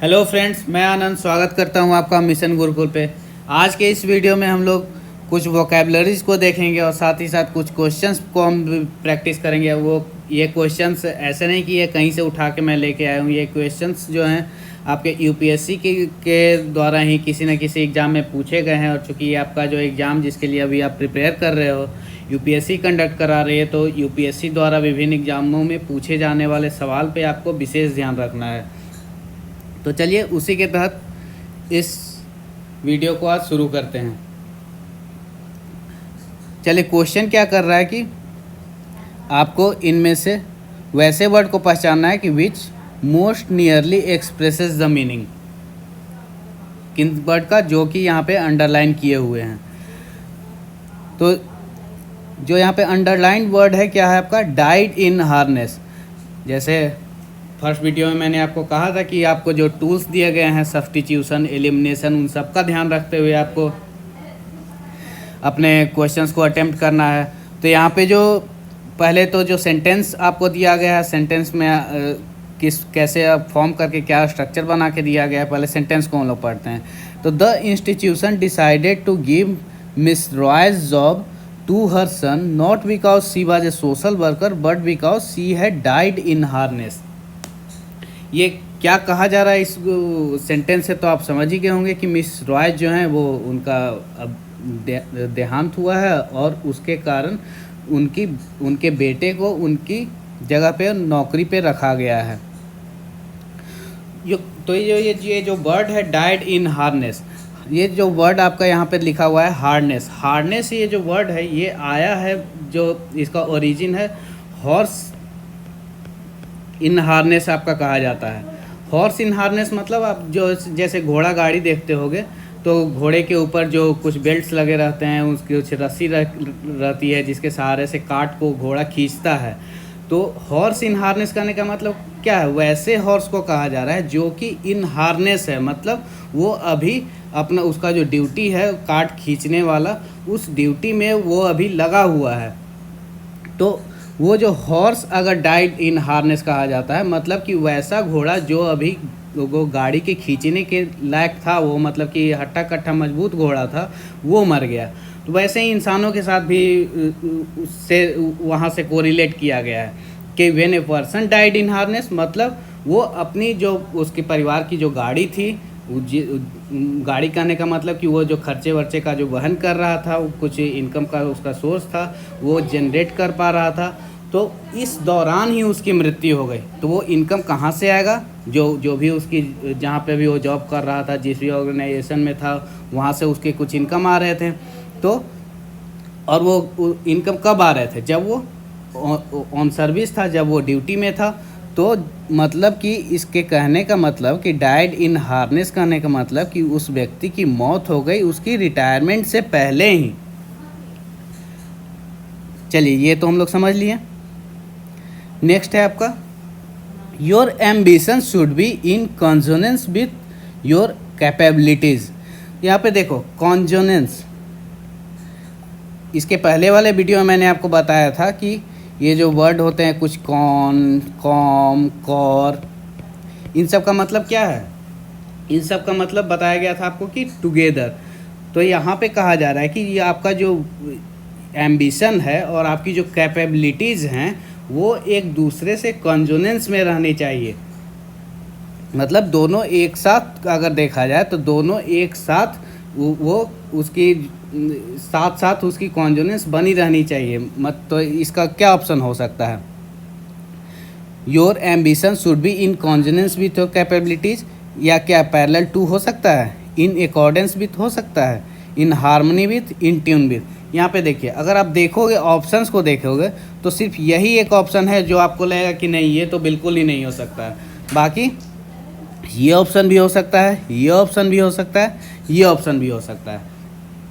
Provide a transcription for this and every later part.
Hello friends, मैं आनंद स्वागत करता हूं आपका मिशन गुरुकुल पे। आज के इस वीडियो में हम लोग कुछ वोकैबलरीज को देखेंगे और साथ ही साथ कुछ क्वेश्चंस को हम प्रैक्टिस करेंगे। ये क्वेश्चंस ऐसे नहीं कि ये कहीं से उठा के मैं लेके आया हूँ। ये क्वेश्चंस जो हैं आपके यूपीएससी के द्वारा ही किसी न किसी एग्ज़ाम में पूछे गए हैं। और चूँकि ये आपका जो एग्ज़ाम जिसके लिए अभी आप प्रिपेयर कर रहे हो, यूपीएससी कंडक्ट करा रही है, तो यूपीएससी द्वारा विभिन्न एग्ज़ामों में पूछे जाने वाले सवाल पे आपको विशेष ध्यान रखना है। तो चलिए उसी के तहत इस वीडियो को आज शुरू करते हैं। चलिए, क्वेश्चन क्या कर रहा है कि आपको इनमें से वैसे वर्ड को पहचानना है कि which most nearly expresses the meaning. किन वर्ड का, जो कि यहाँ पे अंडरलाइन किए हुए हैं। तो जो यहाँ पे अंडरलाइन वर्ड है क्या है आपका, डाइड इन हार्नेस। जैसे फर्स्ट वीडियो में मैंने आपको कहा था कि आपको जो टूल्स दिए गए हैं, सब्स्टिट्यूशन, एलिमिनेशन, उन सब का ध्यान रखते हुए आपको अपने क्वेश्चंस को अटेम्प्ट करना है। तो यहाँ पे जो पहले तो जो सेंटेंस आपको दिया गया है, सेंटेंस में कैसे फॉर्म करके क्या स्ट्रक्चर बना के दिया गया है, पहले सेंटेंस को हम लोग पढ़ते हैं। तो the institution decided to give Miss Roy's job to her son not because she was a social worker but because she had died in harness. ये क्या कहा जा रहा है इस सेंटेंस से, तो आप समझ ही गए होंगे कि मिस रॉय जो हैं वो उनका अब देहांत हुआ है और उसके कारण उनके बेटे को उनकी जगह पे नौकरी पे रखा गया है। तो ये जो वर्ड है डाइड इन हार्नेस, ये जो वर्ड आपका यहाँ पे लिखा हुआ है हार्नेस, ये जो वर्ड है ये आया है, जो इसका ओरिजिन है हॉर्स इन हार्नेस आपका कहा जाता है। हॉर्स इन हार्नेस मतलब आप जो जैसे घोड़ा गाड़ी देखते होगे, तो घोड़े के ऊपर जो कुछ बेल्ट्स लगे रहते हैं, उसकी कुछ रस्सी रहती है जिसके सहारे से काट को घोड़ा खींचता है। तो हॉर्स इन हार्नेस करने का मतलब क्या है, वैसे हॉर्स को कहा जा रहा है जो कि इन हार्नेस है, मतलब वो अभी अपना उसका जो ड्यूटी है काट खींचने वाला, उस ड्यूटी में वो अभी लगा हुआ है। तो वो जो हॉर्स अगर डाइड इन हार्नेस कहा जाता है, मतलब कि वैसा घोड़ा जो अभी वो गाड़ी के खींचने के लायक था, वो मतलब कि हट्टा कट्टा मजबूत घोड़ा था, वो मर गया। तो वैसे ही इंसानों के साथ भी उससे वहाँ से कोरिलेट किया गया है कि when a person died in harness, मतलब वो अपनी जो उसके परिवार की जो गाड़ी थी, गाड़ी कहने का मतलब कि वो जो खर्चे वर्चे का जो वहन कर रहा था, वो कुछ इनकम का उसका सोर्स था, वो जनरेट कर पा रहा था। तो इस दौरान ही उसकी मृत्यु हो गई। तो वो इनकम कहाँ से आएगा, जो भी उसकी जहाँ पे भी वो जॉब कर रहा था, जिस भी ऑर्गेनाइजेशन में था, वहाँ से उसके कुछ इनकम आ रहे थे। तो और वो इनकम कब आ रहे थे, जब वो ऑन सर्विस था, जब वो ड्यूटी में था। तो मतलब कि इसके कहने का मतलब कि डाइड इन हार्नेस कहने का मतलब कि उस व्यक्ति की मौत हो गई उसकी रिटायरमेंट से पहले ही। चलिए, ये तो हम लोग समझ लिए। नेक्स्ट है आपका, your ambition should be in consonance with your capabilities. यहाँ पे देखो कॉन्जोनेंस, इसके पहले वाले वीडियो में मैंने आपको बताया था कि ये जो वर्ड होते हैं कुछ कॉन, कॉम, कॉर, इन सब का मतलब क्या है, इन सब का मतलब बताया गया था आपको कि टुगेदर। तो यहाँ पे कहा जा रहा है कि ये आपका जो एम्बिशन है और आपकी जो कैपेबिलिटीज़ हैं वो एक दूसरे से कॉन्जोनेंस में रहनी चाहिए। मतलब दोनों एक साथ अगर देखा जाए तो दोनों एक साथ वो उसकी साथ साथ उसकी कॉन्जोनेंस बनी रहनी चाहिए। मत तो इसका क्या ऑप्शन हो सकता है, your ambition should be in consonance with your capabilities, या क्या पैरेलल टू हो सकता है, इन अकॉर्डेंस विथ हो सकता है, in harmony with, in tune with. यहाँ पे देखिए, अगर आप देखोगे ऑप्शंस को देखोगे तो सिर्फ यही एक ऑप्शन है जो आपको लगेगा कि नहीं, ये तो बिल्कुल ही नहीं हो सकता है। बाकी ये ऑप्शन भी हो सकता है, ये ऑप्शन भी हो सकता है, ये ऑप्शन भी हो सकता है।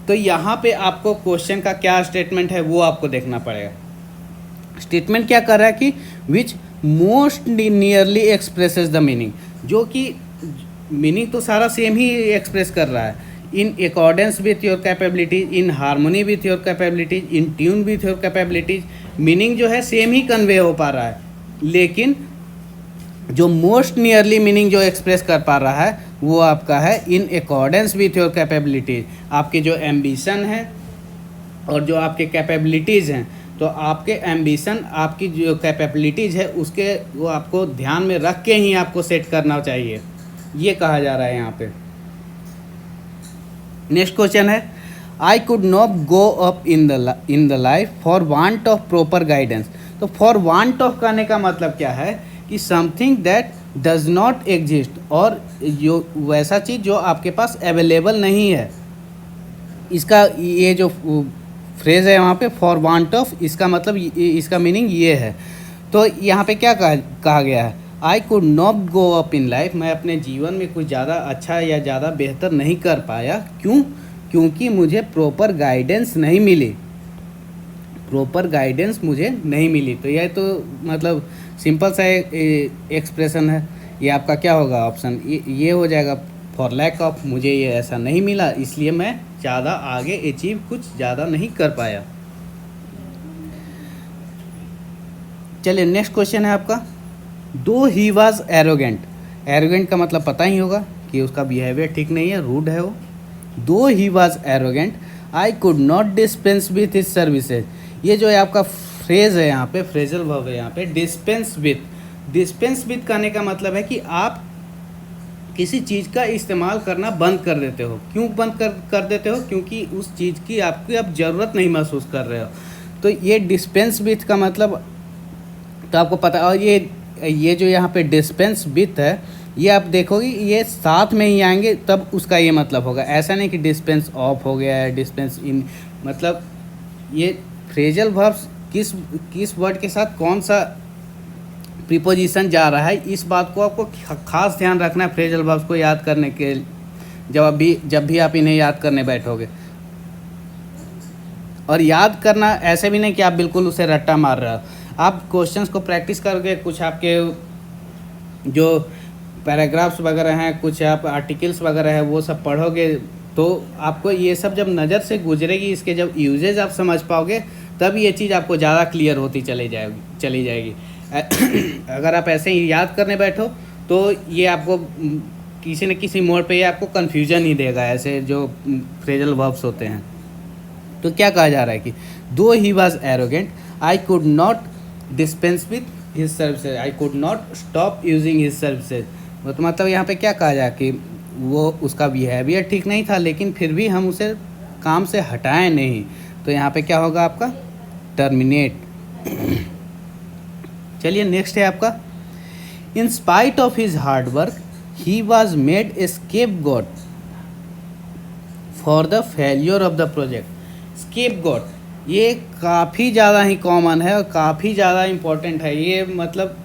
तो यहाँ पे आपको क्वेश्चन का क्या स्टेटमेंट है वो आपको देखना पड़ेगा। स्टेटमेंट क्या कर रहा है कि which most nearly expresses the meaning, जो कि मीनिंग तो सारा सेम ही एक्सप्रेस कर रहा है। In accordance with your capabilities, in harmony with your capabilities, in tune with your capabilities, meaning जो है सेम ही कन्वे हो पा रहा है, लेकिन जो मोस्ट नियरली मीनिंग जो एक्सप्रेस कर पा रहा है वो आपका है in accordance with your capabilities. आपकी जो एम्बिशन है और जो आपके कैपेबिलिटीज़ हैं, तो आपके एम्बिशन आपकी जो कैपेबिलिटीज़ है उसके वो आपको ध्यान में रख के ही आपको सेट करना चाहिए, ये कहा जा रहा है यहाँ पे। नेक्स्ट क्वेश्चन है I could not go up in the life for want of proper guidance. तो फॉर वांट ऑफ करने का मतलब क्या है कि something that does not exist, और जो वैसा चीज़ जो आपके पास अवेलेबल नहीं है। इसका ये जो फ्रेज है वहाँ पे फॉर वांट ऑफ, इसका मतलब इसका मीनिंग ये है। तो यहाँ पे क्या कहा गया है, I could not go up in life, मैं अपने जीवन में कुछ ज़्यादा अच्छा या ज़्यादा बेहतर नहीं कर पाया। क्यों? क्योंकि मुझे प्रॉपर गाइडेंस नहीं मिली, प्रॉपर गाइडेंस मुझे नहीं मिली। तो यह तो मतलब सिंपल सा एक्सप्रेशन है। ये आपका क्या होगा ऑप्शन, ये हो जाएगा फॉर लैक ऑफ, मुझे ये ऐसा नहीं मिला इसलिए मैं ज़्यादा आगे अचीव कुछ ज़्यादा नहीं कर पाया। चलिए नेक्स्ट क्वेश्चन है आपका, दो ही वॉज एरोगेंट। एरोगेंट का मतलब पता ही होगा कि उसका बिहेवियर ठीक नहीं है, रूड है वो। दो he was arrogant I could not dispense with his services. ये जो है आपका फ्रेज है यहाँ पे, फ्रेजल वर्ब है यहाँ पे, डिस्पेंस विथ। डिस्पेंस विथ करने का मतलब है कि आप किसी चीज़ का इस्तेमाल करना बंद कर देते हो। क्यों बंद कर देते हो? क्योंकि उस चीज़ की आपकी अब ज़रूरत नहीं महसूस कर रहे हो। तो ये डिस्पेंस विथ का मतलब तो आपको पता। और ये जो यहाँ पे डिस्पेंस विथ है, ये आप देखोगे ये साथ में ही आएंगे तब उसका ये मतलब होगा। ऐसा नहीं कि डिस्पेंस ऑफ हो गया है, डिस्पेंस इन, मतलब ये फ्रेजल वर्ब्स किस वर्ड के साथ कौन सा प्रीपोजिशन जा रहा है, इस बात को आपको खास ध्यान रखना है फ्रेजल वर्ब्स को याद करने के जब भी आप इन्हें याद करने बैठोगे। और याद करना ऐसे भी नहीं कि आप बिल्कुल उसे रट्टा मार रहे हो। आप क्वेश्चंस को प्रैक्टिस करके कुछ आपके जो पैराग्राफ्स वगैरह हैं, कुछ आप आर्टिकल्स वगैरह है वो सब पढ़ोगे तो आपको ये सब जब नज़र से गुजरेगी, इसके जब यूजेज आप समझ पाओगे तब ये चीज़ आपको ज़्यादा क्लियर होती चली जाएगी। अगर आप ऐसे ही याद करने बैठो तो ये आपको किसी न किसी मोड़ पे ये आपको कन्फ्यूजन ही देगा, ऐसे जो फ्रेजल वर्ब्स होते हैं। तो क्या कहा जा रहा है कि दो he was arrogant I could not dispense with his services, I could not stop using his services. तो मतलब यहाँ पे क्या कहा जाए कि वो उसका बिहेवियर ठीक नहीं था लेकिन फिर भी हम उसे काम से हटाएं नहीं। तो यहाँ पे क्या होगा आपका टर्मिनेट। चलिए नेक्स्ट है आपका, in spite of his hard work he was made a scapegoat for the failure of the project. Scapegoat ये काफ़ी ज़्यादा ही कॉमन है और काफ़ी ज़्यादा इम्पोर्टेंट है। ये मतलब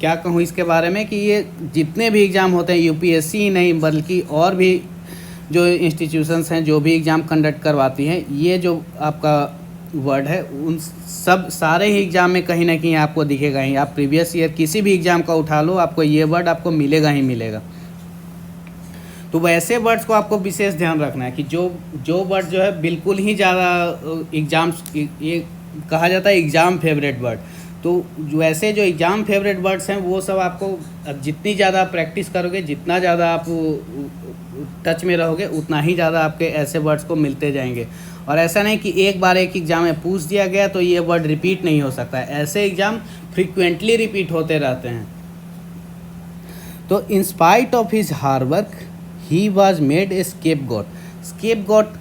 क्या कहूँ इसके बारे में कि ये जितने भी एग्ज़ाम होते हैं यूपीएससी ही नहीं बल्कि और भी जो इंस्टीट्यूशंस हैं जो भी एग्ज़ाम कंडक्ट करवाती हैं, ये जो आपका वर्ड है उन सब सारे ही एग्ज़ाम में कहीं ना कहीं आपको दिखेगा ही। आप प्रीवियस ईयर किसी भी एग्ज़ाम का उठा लो, आपको ये वर्ड आपको मिलेगा ही मिलेगा। तो वैसे वर्ड्स को आपको विशेष ध्यान रखना है कि जो वर्ड जो है बिल्कुल ही ज़्यादा एग्ज़ाम्स, ये कहा जाता है एग्ज़ाम फेवरेट वर्ड। तो वैसे जो एग्ज़ाम फेवरेट वर्ड्स हैं वो सब आपको जितनी ज़्यादा प्रैक्टिस करोगे, जितना ज़्यादा आप टच में रहोगे, उतना ही ज़्यादा आपके ऐसे वर्ड्स को मिलते जाएंगे। और ऐसा नहीं कि एक बार एक एग्ज़ाम में पूछ दिया गया तो ये वर्ड रिपीट नहीं हो सकता है। ऐसे एग्ज़ाम फ्रिक्वेंटली रिपीट होते रहते हैं। तो in spite of his hard work he was made a scapegoat. Scapegoat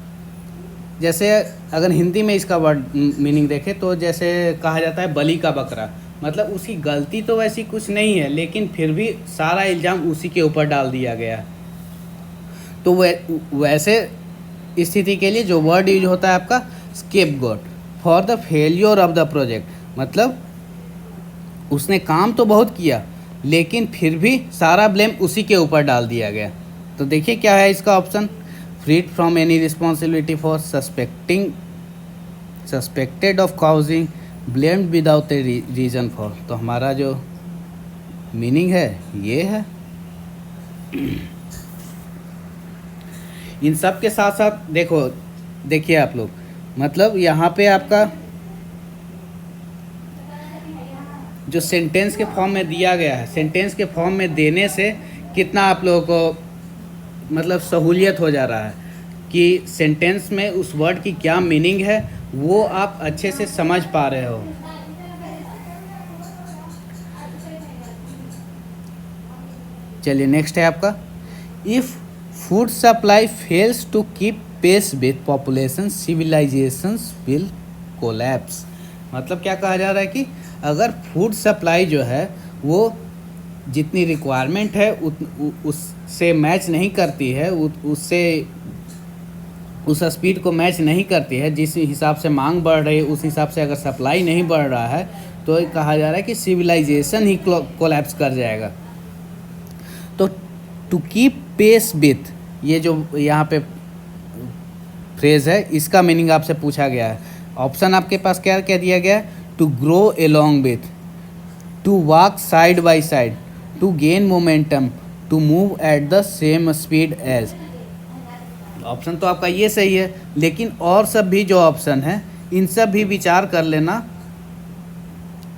जैसे अगर हिंदी में इसका वर्ड मीनिंग देखें तो जैसे कहा जाता है बलि का बकरा। मतलब उसकी गलती तो वैसी कुछ नहीं है लेकिन फिर भी सारा इल्ज़ाम उसी के ऊपर डाल दिया गया। तो वैसे स्थिति के लिए जो वर्ड यूज होता है आपका scapegoat for the failure of the project. मतलब उसने काम तो बहुत किया लेकिन फिर भी सारा ब्लेम उसी के ऊपर डाल दिया गया। तो देखिए क्या है इसका option, freed from any responsibility for suspected of causing blamed without a reason for. तो हमारा जो मीनिंग है ये है। इन सब के साथ साथ देखिए आप लोग, मतलब यहाँ पे आपका जो सेंटेंस के फॉर्म में दिया गया है, सेंटेंस के फॉर्म में देने से कितना आप लोगों को मतलब सहूलियत हो जा रहा है कि सेंटेंस में उस वर्ड की क्या मीनिंग है वो आप अच्छे से समझ पा रहे हो। चलिए नेक्स्ट है आपका, if food supply fails to keep pace with population civilisations will collapse. मतलब क्या कहा जा रहा है कि अगर फूड सप्लाई जो है वो जितनी रिक्वायरमेंट है उससे मैच नहीं करती है, उससे उस स्पीड को मैच नहीं करती है, जिस हिसाब से मांग बढ़ रही है उस हिसाब से अगर सप्लाई नहीं बढ़ रहा है तो कहा जा रहा है कि सिविलाइजेशन ही कोलैप्स कर जाएगा। तो टू कीप पेस विथ, ये जो यहाँ पे फ्रेज है इसका मीनिंग आपसे पूछा गया है। ऑप्शन आपके पास क्या क्या दिया गया है, to grow along with, to walk side by side, to gain momentum, to move at the same speed as. Option तो आपका ये सही है, लेकिन और सब भी जो ऑप्शन है इन सब भी विचार कर लेना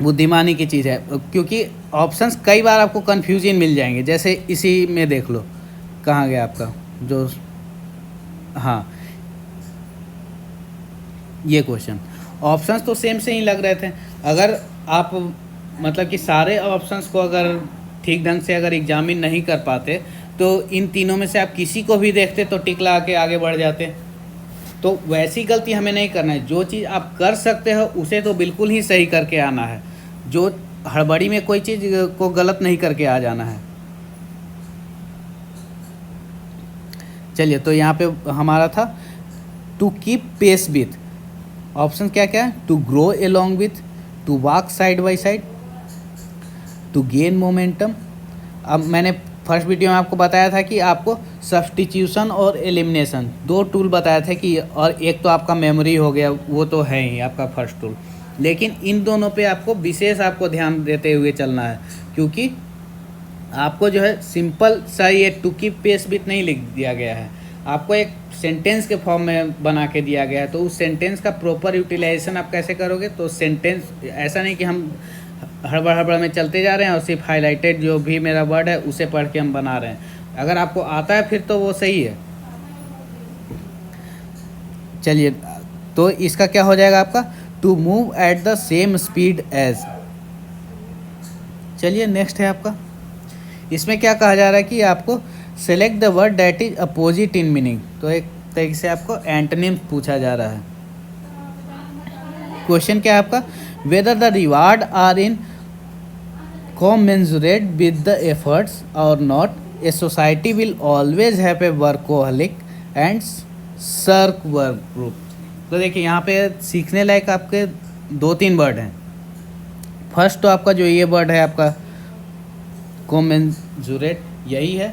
बुद्धिमानी की चीज़ है, क्योंकि ऑप्शंस कई बार आपको कन्फ्यूजन मिल जाएंगे। जैसे इसी में देख लो, कहाँ गया आपका जो, हाँ ये क्वेश्चन, ऑप्शंस तो सेम से ही लग रहे थे। अगर आप मतलब कि सारे ऑप्शंस को अगर ठीक ढंग से अगर एग्जामिन नहीं कर पाते तो इन तीनों में से आप किसी को भी देखते तो टिक लगा के आगे बढ़ जाते। तो वैसी गलती हमें नहीं करना है, जो चीज़ आप कर सकते हो उसे तो बिल्कुल ही सही करके आना है, जो हड़बड़ी में कोई चीज़ को गलत नहीं करके आ जाना है। चलिए तो यहाँ पे हमारा था to keep pace with, option क्या क्या है, to grow along with, to walk side by side, to gain momentum. अब मैंने फर्स्ट वीडियो में आपको बताया था कि आपको सब्स्टिट्यूशन और एलिमिनेशन दो टूल बताया था कि, और एक तो आपका मेमोरी हो गया, वो तो है ही आपका फर्स्ट टूल, लेकिन इन दोनों पे आपको विशेष आपको ध्यान देते हुए चलना है, क्योंकि आपको जो है सिंपल सा ये टू कीप पेस विथ नहीं लिख दिया गया है, आपको एक सेंटेंस के फॉर्म में बना के दिया गया है। तो उस सेंटेंस का प्रॉपर यूटिलाइजेशन आप कैसे करोगे, तो सेंटेंस ऐसा नहीं कि हम हड़बड़ में चलते जा रहे हैं और सिर्फ हाईलाइटेड जो भी मेरा वर्ड है उसे पढ़ के हम बना रहे हैं। अगर आपको आता है फिर तो वो सही है। चलिए तो इसका क्या हो जाएगा आपका, to move at the same speed as. चलिए नेक्स्ट है आपका, इसमें क्या कहा जा रहा है कि आपको select the word that is opposite in meaning. तो एक तरीके से आपको एंटोनिम पूछा जा रहा है। क्वेश्चन क्या है आपका, whether the reward are in commensurate with the efforts or not, a society will always have a workaholic and shirk work group। तो देखिए यहाँ पे सीखने लायक आपके दो तीन वर्ड हैं। फर्स्ट तो आपका जो ये वर्ड है आपका commensurate, यही है।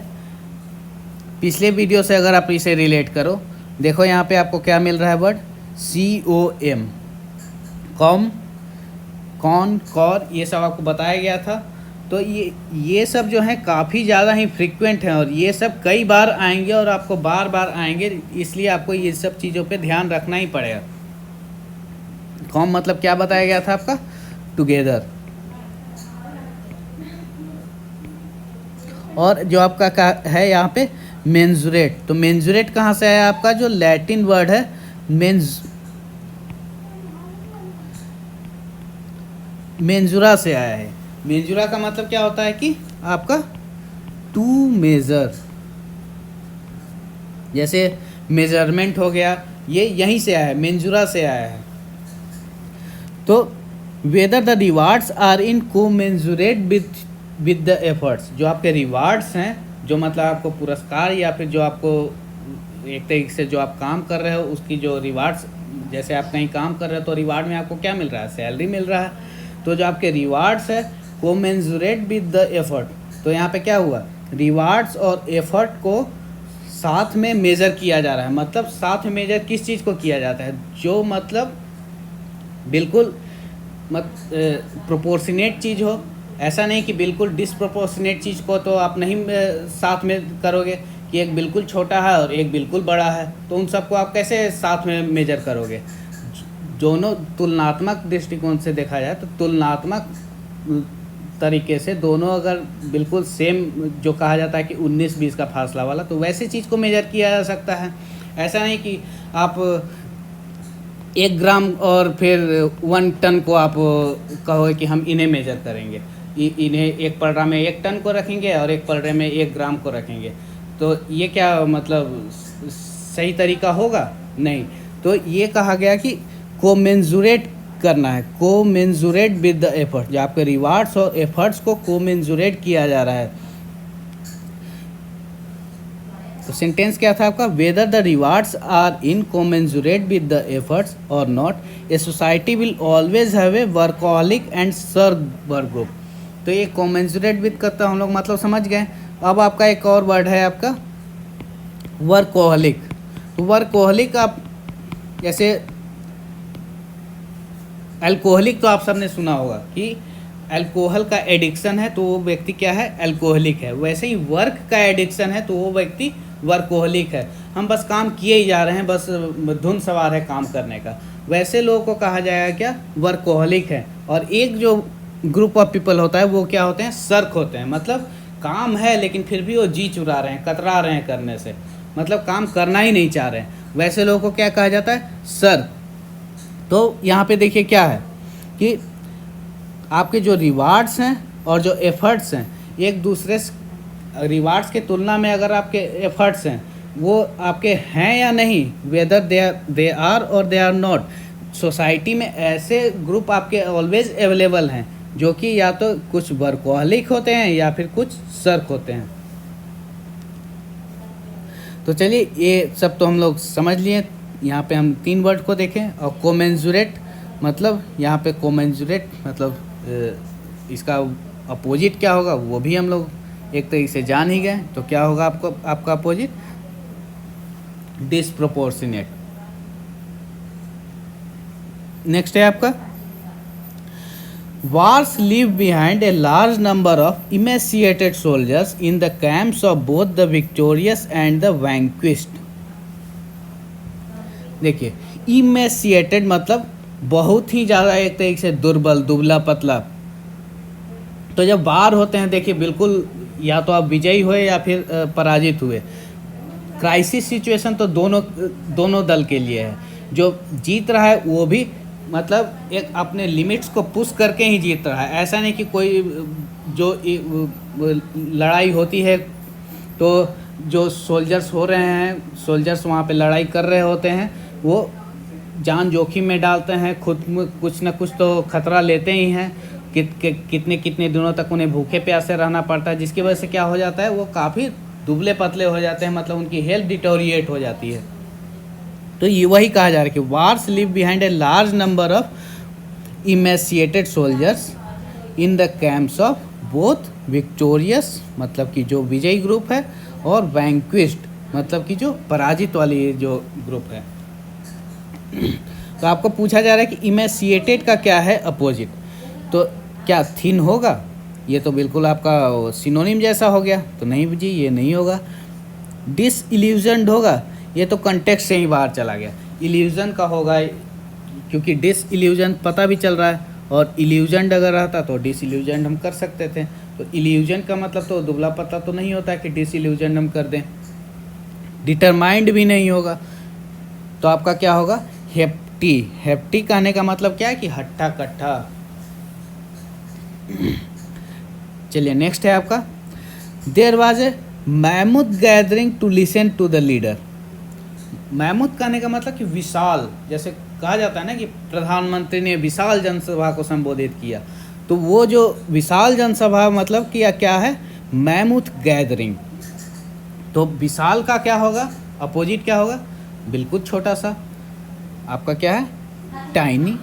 पिछले वीडियो से अगर आप इसे रिलेट करो, देखो यहाँ पे आपको क्या मिल रहा है word, COM, com, con, cor, ये सब आपको बताया गया था। तो ये सब जो है काफ़ी ज़्यादा ही फ्रीक्वेंट हैं और ये सब कई बार आएंगे और आपको बार बार आएंगे, इसलिए आपको ये सब चीज़ों पे ध्यान रखना ही पड़ेगा। कॉम मतलब क्या बताया गया था आपका, टुगेदर। और जो आपका है यहाँ पे मेंजुरेट, तो मेंजुरेट कहाँ से आया आपका, जो लैटिन वर्ड है मेंजुरा से आया है। मेंजुरा का मतलब क्या होता है कि आपका टू मेजर, जैसे मेजरमेंट हो गया, ये यहीं से आया है, मेंजुरा से आया है। तो whether the rewards are incommensurate with the efforts, जो आपके रिवार्ड्स हैं, जो मतलब आपको पुरस्कार या फिर जो आपको एक तरीके से जो आप काम कर रहे हो उसकी जो रिवार्ड्स, जैसे आप कहीं काम कर रहे हो तो रिवार्ड में आपको क्या मिल रहा है, सैलरी मिल रहा है। तो जो आपके रिवार्ड्स है कोमेंजुरेट विद द एफर्ट, तो यहाँ पे क्या हुआ, रिवार्ड्स और एफर्ट को साथ में मेज़र किया जा रहा है। मतलब साथ में मेजर किस चीज़ को किया जाता है, जो मतलब बिल्कुल प्रोपोर्शनेट चीज़ हो, ऐसा नहीं कि बिल्कुल डिसप्रोपोर्शनेट चीज़ को तो आप नहीं साथ में करोगे कि एक बिल्कुल छोटा है और एक बिल्कुल बड़ा है, तो उन सबको आप कैसे साथ में मेजर करोगे। दोनों तुलनात्मक दृष्टिकोण से देखा जाए तो तुलनात्मक तरीके से दोनों अगर बिल्कुल सेम, जो कहा जाता है कि 19-20 का फासला वाला, तो वैसे चीज़ को मेजर किया जा सकता है। ऐसा नहीं कि आप 1 ग्राम और फिर 1 टन को आप कहोगे कि हम इन्हें मेजर करेंगे, इन्हें एक पलड़ा में 1 टन को रखेंगे और एक पलड़े में 1 ग्राम को रखेंगे, तो ये क्या मतलब सही तरीका होगा? नहीं। तो ये कहा गया कि कोमेंजुरेट करना है, कोमेंजुरेट विद द एफर्ट, जो आपके रिवार्ड्स और एफर्ट्स को कोमेंजुरेट किया जा रहा है। तो सेंटेंस क्या था आपका? Whether the rewards are incommensurate with the efforts और not, a society will always have a workaholic and server group. तो ये कॉमेंजुरेट विद करता हम लोग मतलब समझ गए। अब आपका एक और वर्ड है आपका वर्कहॉलिक। तो वर्कहॉलिक आप जैसे अल्कोहलिक तो आप सबने सुना होगा कि अल्कोहल का एडिक्शन है तो वो व्यक्ति क्या है? अल्कोहलिक है। वैसे ही वर्क का एडिक्शन है तो वो व्यक्ति वर्कोहलिक है। हम बस काम किए ही जा रहे हैं, बस धुन सवार है काम करने का। वैसे लोगों को कहा जाएगा क्या? वर्कोहलिक है। और एक जो ग्रुप ऑफ पीपल होता है वो क्या होते हैं? सर्क होते हैं। मतलब काम है लेकिन फिर भी वो जी चुरा रहे हैं, कतरा रहे हैं करने से, मतलब काम करना ही नहीं चाह रहे हैं। वैसे लोगों को क्या कहा जाता है? सर्क। तो यहाँ पे देखिए क्या है कि आपके जो रिवार्ड्स हैं और जो एफर्ट्स हैं, एक दूसरे से रिवार्ड्स के तुलना में अगर आपके एफर्ट्स हैं वो आपके हैं या नहीं, वेदर दे आर और दे आर नॉट, सोसाइटी में ऐसे ग्रुप आपके ऑलवेज अवेलेबल हैं जो कि या तो कुछ वर्कहॉलिक होते हैं या फिर कुछ सर्क होते हैं। तो चलिए ये सब तो हम लोग समझ लिए। यहाँ पे हम 3 वर्ड को देखें। और कोमेंजुरेट मतलब यहाँ पे कोमेंजुरेट मतलब इसका अपोजिट क्या होगा वो भी हम लोग एक तरीके से जान ही गए। तो क्या होगा आपका अपोजिट? डिसप्रोपोर्शनेट। नेक्स्ट है आपका Wars leave behind a large number of emaciated soldiers in the camps of both the victorious and the vanquished। देखिए emaciated मतलब बहुत ही ज़्यादा एक तरीके से दुर्बल, दुबला पतला। तो जब वार होते हैं देखिए बिल्कुल या तो आप विजयी हुए या फिर पराजित हुए। क्राइसिस सिचुएशन तो दोनों दल के लिए है। जो जीत रहा है वो भी मतलब एक अपने लिमिट्स को पुश करके ही जीत रहा है। ऐसा नहीं कि कोई जो लड़ाई होती है तो जो सोल्जर्स हो रहे हैं, सोल्जर्स वहाँ पे लड़ाई कर रहे होते हैं, वो जान जोखिम में डालते हैं, खुद में कुछ ना कुछ तो खतरा लेते ही हैं। कितने दिनों तक उन्हें भूखे प्यासे रहना पड़ता है, जिसकी वजह से क्या हो जाता है? वो काफ़ी दुबले पतले हो जाते हैं, मतलब उनकी हेल्थ डिटोरिएट हो जाती है। तो ये वही कहा जा रहा है कि wars leave behind a large number of emaciated soldiers in the camps of both victorious मतलब कि जो विजयी ग्रुप है, और वैंक्विस्ड मतलब कि जो पराजित वाली जो ग्रुप है। तो आपको पूछा जा रहा है कि इमेसिएटेड का क्या है अपोजिट? तो क्या थिन होगा? ये तो बिल्कुल आपका सिनोनिम जैसा हो गया, तो नहीं जी, ये नहीं होगा। डिसइल्यूजन्ड होगा? ये तो कंटेक्स्ट से ही बाहर चला गया। इल्यूजन का होगा, क्योंकि डिसइल्यूजन पता भी चल रहा है, और इल्यूजन्ड अगर रहता तो डिसइल्यूजन्ड हम कर सकते थे। तो इल्यूजन का मतलब तो दुबला पतला तो नहीं होता कि डिसइल्यूजन्ड हम कर दें। डिटरमाइंड भी नहीं होगा। तो आपका क्या होगा? हेप्टी। हेप्टी कहने का मतलब क्या है कि हट्टा कट्ठा। चलिए नेक्स्ट है आपका there was a mammoth gathering to listen to the leader. Mammoth कहने का मतलब कि विशाल, जैसे कहा जाता है ना कि प्रधानमंत्री ने विशाल जनसभा को संबोधित किया, तो वो जो विशाल जनसभा मतलब कि क्या है? मैमूथ गैदरिंग। तो विशाल का क्या होगा? अपोजिट क्या होगा? बिल्कुल छोटा सा। आपका क्या है? टाइनी।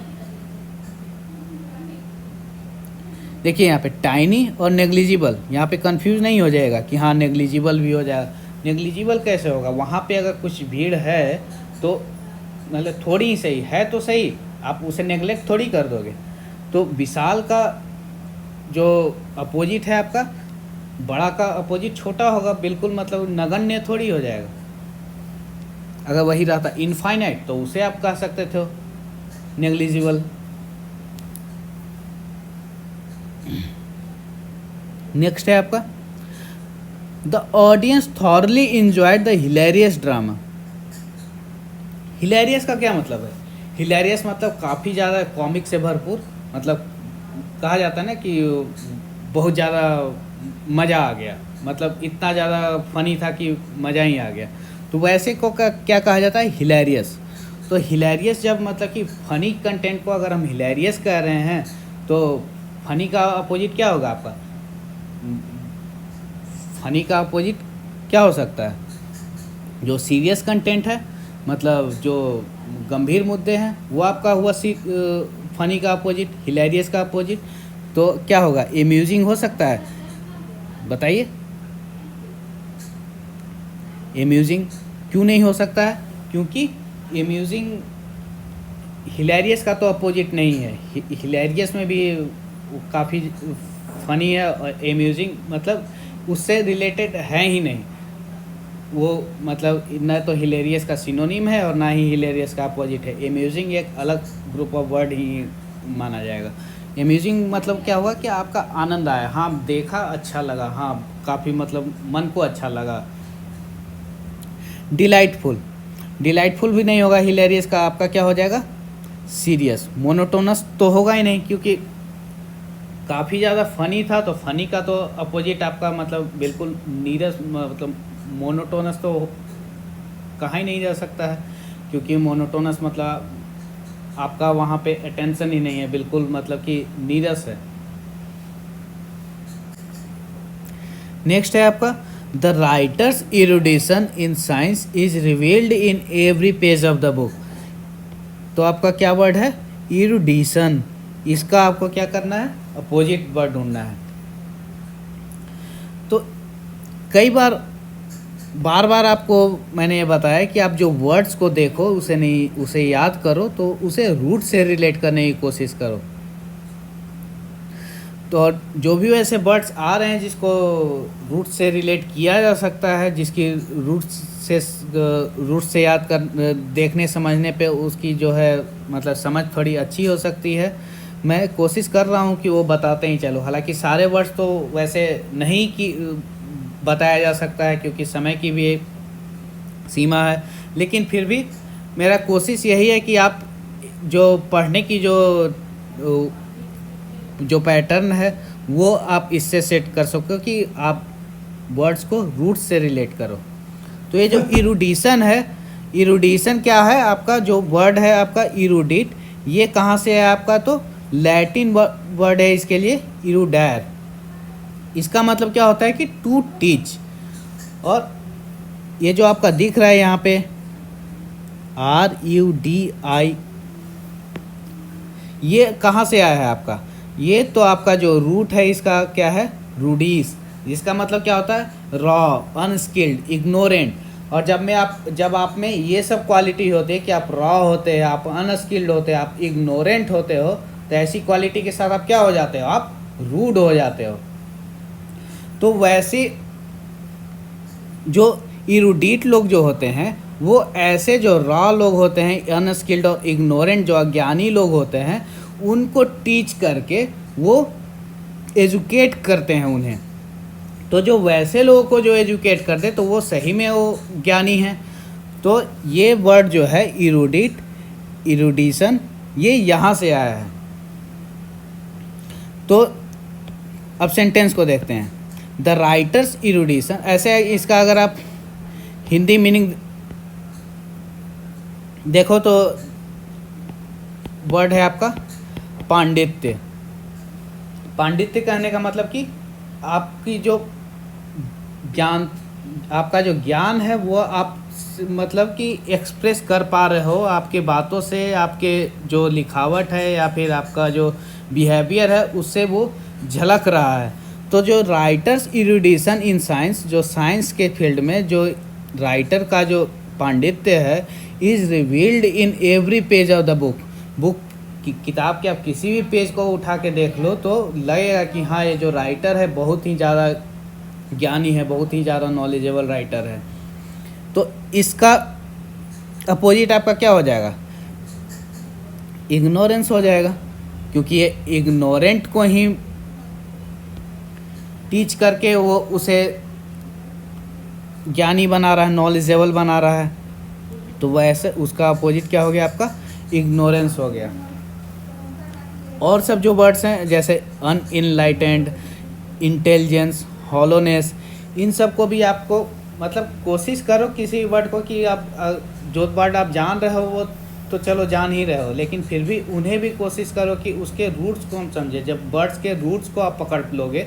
देखिए यहाँ पे टाइनी और नेग्लिजिबल, यहाँ पे कंफ्यूज नहीं हो जाएगा कि हाँ नेग्लिजिबल भी हो जाएगा। नेग्लिजिबल कैसे होगा? वहाँ पे अगर कुछ भीड़ है तो मतलब थोड़ी ही सही है तो सही, आप उसे नेग्लेक्ट थोड़ी कर दोगे। तो विशाल का जो अपोजिट है आपका, बड़ा का अपोजिट छोटा होगा, बिल्कुल मतलब नगण्य थोड़ी हो जाएगा। अगर वही रहता इनफाइनाइट तो उसे आप कह सकते थे नेग्लिजिबल। नेक्स्ट है आपका the audience thoroughly enjoyed the hilarious drama. Hilarious का क्या मतलब है? हिलेरियस मतलब काफ़ी ज़्यादा कॉमिक से भरपूर, मतलब कहा जाता है ना कि बहुत ज़्यादा मज़ा आ गया, मतलब इतना ज़्यादा फनी था कि मज़ा ही आ गया। तो वैसे को क्या कहा जाता है? हिलेरियस। तो हिलेरियस जब मतलब कि फ़नी कंटेंट को अगर हम हिलेरियस कह रहे हैं तो फ़नी का अपोजिट क्या होगा आपका? फ़नी का अपोजिट क्या हो सकता है? जो सीरियस कंटेंट है, मतलब जो गंभीर मुद्दे हैं, वो आपका हुआ फ़नी का अपोजिट, हिलेरियस का अपोजिट। तो क्या होगा? एम्यूजिंग हो सकता है? बताइए, एम्यूजिंग क्यों नहीं हो सकता है? क्योंकि एम्यूजिंग हिलेरियस का तो अपोजिट नहीं है। हिलेरियस में भी काफ़ी फ़नी है और एम्यूजिंग मतलब उससे रिलेटेड है ही नहीं वो, मतलब ना तो हिलेरियस का सिनोनिम है और ना ही हिलेरियस का अपोजिट है। एम्यूजिंग एक अलग ग्रुप ऑफ वर्ड ही माना जाएगा। एम्यूजिंग मतलब क्या हुआ कि आपका आनंद आया, हाँ देखा अच्छा लगा, हाँ काफ़ी मतलब मन को अच्छा लगा। डिलाइटफुल, डिलाइटफुल भी नहीं होगा हिलेरियस का, आपका क्या हो जाएगा? सीरियस। मोनोटोनस तो होगा ही नहीं क्योंकि काफ़ी ज़्यादा फ़नी था, तो फ़नी का तो अपोजिट आपका मतलब बिल्कुल नीरस, मतलब मोनोटोनस तो कहा ही नहीं जा सकता है, क्योंकि मोनोटोनस मतलब आपका वहाँ पे अटेंशन ही नहीं है, बिल्कुल मतलब कि नीरस है। नेक्स्ट है आपका the writer's erudition in science is revealed in every page of the book. तो आपका क्या वर्ड है? इरुडिशन। इसका आपको क्या करना है? अपोजिट वर्ड ढूंढना है। तो कई बार बार आपको मैंने ये बताया कि आप जो वर्ड्स को देखो उसे नहीं, उसे याद करो, तो उसे रूट से रिलेट करने की कोशिश करो। तो जो भी वैसे वर्ड्स आ रहे हैं जिसको रूट से रिलेट किया जा सकता है, जिसकी रूट से याद कर देखने समझने पे उसकी जो है मतलब समझ थोड़ी अच्छी हो सकती है, मैं कोशिश कर रहा हूँ कि वो बताते ही चलो। हालांकि सारे वर्ड्स तो वैसे नहीं कि बताया जा सकता है क्योंकि समय की भी एक सीमा है, लेकिन फिर भी मेरा कोशिश यही है कि आप जो पढ़ने की जो पैटर्न है वो आप इससे सेट कर सको कि आप वर्ड्स को रूट से रिलेट करो। तो ये जो इरुडिशन है, इरुडिशन क्या है? आपका जो वर्ड है आपका इरुडिट, ये कहाँ से है आपका? तो लैटिन वर्ड है इसके लिए, इरुडैर। इसका मतलब क्या होता है कि टू टीच। और ये जो आपका दिख रहा है यहाँ पे RUDI, ये कहाँ से आया है आपका? ये तो आपका जो रूट है इसका क्या है? रूडीस। जिसका मतलब क्या होता है? Raw, unskilled, ignorant. और जब आप में ये सब क्वालिटी होती है कि आप रॉ होते हैं, आप अनस्किल्ड होते हैं, आप इग्नोरेंट होते हो, तो ऐसी क्वालिटी के साथ आप क्या हो जाते हो? आप रूड हो जाते हो। तो वैसे जो इरुडीट लोग जो होते हैं वो ऐसे जो रॉ लोग होते हैं, अनस्किल्ड और इग्नोरेंट जो अज्ञानी लोग होते हैं, उनको टीच करके वो एजुकेट करते हैं उन्हें। तो जो वैसे लोगों को जो एजुकेट करते तो वो सही में वो ज्ञानी हैं। तो ये वर्ड जो है इरुडिट, इरुडिशन, ये यहाँ से आया है। तो अब सेंटेंस को देखते हैं। द राइटर्स इरुडिशन, ऐसे इसका अगर आप हिंदी मीनिंग देखो तो वर्ड है आपका पांडित्य। पांडित्य कहने का मतलब कि आपकी जो ज्ञान, आपका जो ज्ञान है वो आप मतलब कि एक्सप्रेस कर पा रहे हो आपके बातों से, आपके जो लिखावट है या फिर आपका जो बिहेवियर है उससे वो झलक रहा है। तो जो राइटर्स इरुडिशन इन साइंस, जो साइंस के फील्ड में जो राइटर का जो पांडित्य है, is revealed in every page of the book किताब के आप किसी भी पेज को उठा के देख लो तो लगेगा कि हाँ ये जो राइटर है बहुत ही ज़्यादा ज्ञानी है, बहुत ही ज़्यादा नॉलेजेबल राइटर है। तो इसका अपोजिट आपका क्या हो जाएगा? इग्नोरेंस हो जाएगा, क्योंकि ये इग्नोरेंट को ही टीच करके वो उसे ज्ञानी बना रहा है, नॉलेजेबल बना रहा है, तो वैसे उसका अपोजिट क्या हो गया आपका, इग्नोरेंस हो गया। और सब जो वर्ड्स हैं जैसे अनइनलाइटेंड, इंटेलिजेंस, हॉलोनेस, इन सब को भी आपको मतलब कोशिश करो किसी वर्ड को कि आप जो वर्ड आप जान रहे हो वो तो चलो जान ही रहे हो, लेकिन फिर भी उन्हें भी कोशिश करो कि उसके रूट्स को हम समझे। जब वर्ड्स के रूट्स को आप पकड़ लोगे,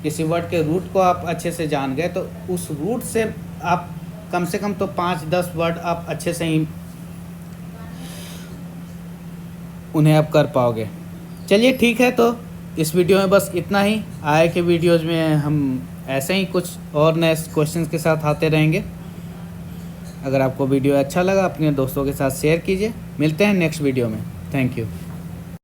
किसी वर्ड के रूट को आप अच्छे से जान गए, तो उस रूट से आप कम से कम तो 5-10 वर्ड आप अच्छे से ही उन्हें आप कर पाओगे। चलिए ठीक है, तो इस वीडियो में बस इतना ही। आगे के वीडियोज़ में हम ऐसे ही कुछ और नए क्वेश्चंस के साथ आते रहेंगे। अगर आपको वीडियो अच्छा लगा अपने दोस्तों के साथ शेयर कीजिए। मिलते हैं नेक्स्ट वीडियो में। Thank you.